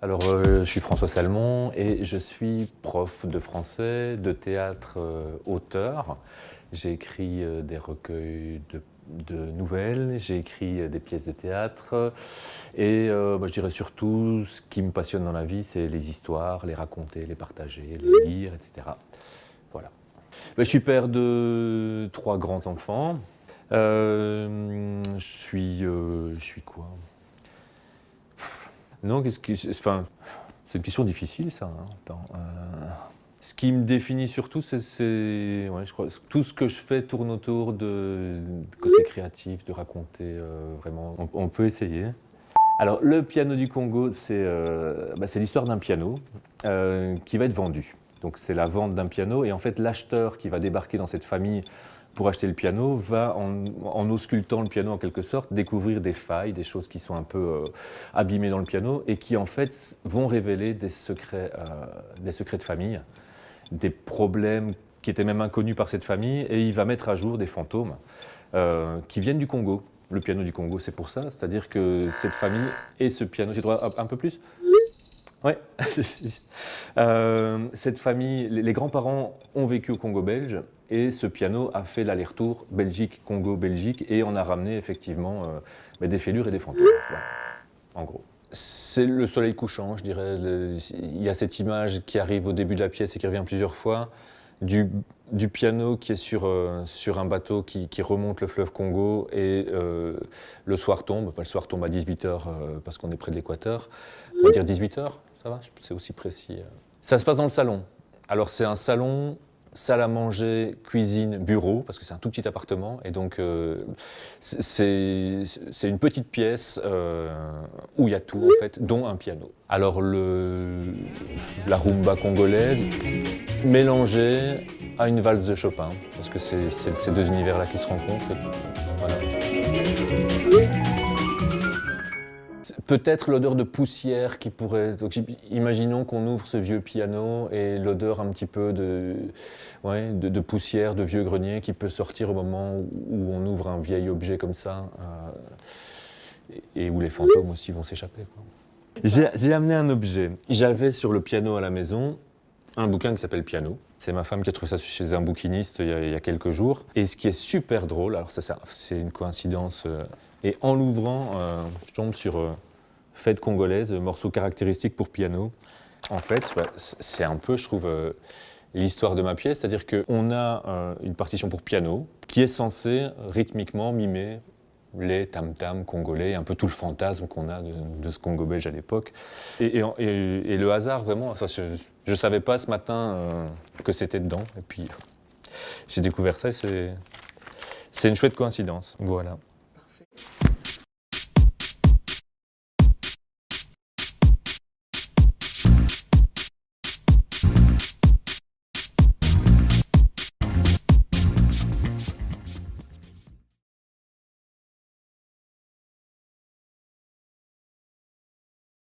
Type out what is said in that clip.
Alors, je suis François Salmon et je suis prof de français, de théâtre, auteur. J'ai écrit des recueils de nouvelles, j'ai écrit des pièces de théâtre et je dirais surtout ce qui me passionne dans la vie, c'est les histoires, les raconter, les partager, les lire, etc. Voilà. Je suis père de 3 grands-enfants. Je suis quoi? Non, enfin, c'est une question difficile, ça. Hein. Attends, ce qui me définit surtout, ouais, je crois, tout ce que je fais tourne autour de côté créatif, de raconter vraiment. On peut essayer. Alors, le piano du Congo, c'est l'histoire d'un piano qui va être vendu. Donc, c'est la vente d'un piano, et en fait, l'acheteur qui va débarquer dans cette famille pour acheter le piano va, en auscultant le piano en quelque sorte, découvrir des failles, des choses qui sont un peu abîmées dans le piano et qui en fait vont révéler des secrets de famille, des problèmes qui étaient même inconnus par cette famille, et il va mettre à jour des fantômes qui viennent du Congo. Le piano du Congo, c'est pour ça, c'est-à-dire que cette famille et ce piano, j'ai droit un peu plus ? Ouais. Cette famille, les grands-parents ont vécu au Congo belge et ce piano a fait l'aller-retour Belgique-Congo-Belgique et on a ramené effectivement des fêlures et des fantômes, voilà, en gros. C'est le soleil couchant, je dirais. Il y a cette image qui arrive au début de la pièce et qui revient plusieurs fois, du piano qui est sur un bateau qui remonte le fleuve Congo et le soir tombe. Le soir tombe à 18h parce qu'on est près de l'équateur. On va dire 18h, ça va, c'est aussi précis. Ça se passe dans le salon. Alors c'est un salon, salle à manger, cuisine, bureau, parce que c'est un tout petit appartement. Et donc c'est une petite pièce où il y a tout en fait, dont un piano. Alors la rumba congolaise mélangée à une valse de Chopin, parce que c'est ces deux univers-là qui se rencontrent. Voilà. Peut-être l'odeur de poussière qui pourrait... Donc, imaginons qu'on ouvre ce vieux piano et l'odeur un petit peu de poussière, de vieux grenier qui peut sortir au moment où on ouvre un vieil objet comme ça et où les fantômes aussi vont s'échapper. J'ai amené un objet. J'avais sur le piano à la maison un bouquin qui s'appelle Piano. C'est ma femme qui a trouvé ça chez un bouquiniste il y a quelques jours. Et ce qui est super drôle, alors ça c'est une coïncidence, et en l'ouvrant, je tombe sur Fête congolaise, morceau caractéristique pour piano. En fait, c'est un peu, je trouve, l'histoire de ma pièce, c'est-à-dire qu'on a une partition pour piano qui est censée rythmiquement mimer les tam-tams congolais, un peu tout le fantasme qu'on a de ce Congo belge à l'époque. Et le hasard, vraiment, ça, je ne savais pas ce matin que c'était dedans. Et puis, j'ai découvert ça et c'est une chouette coïncidence. Voilà.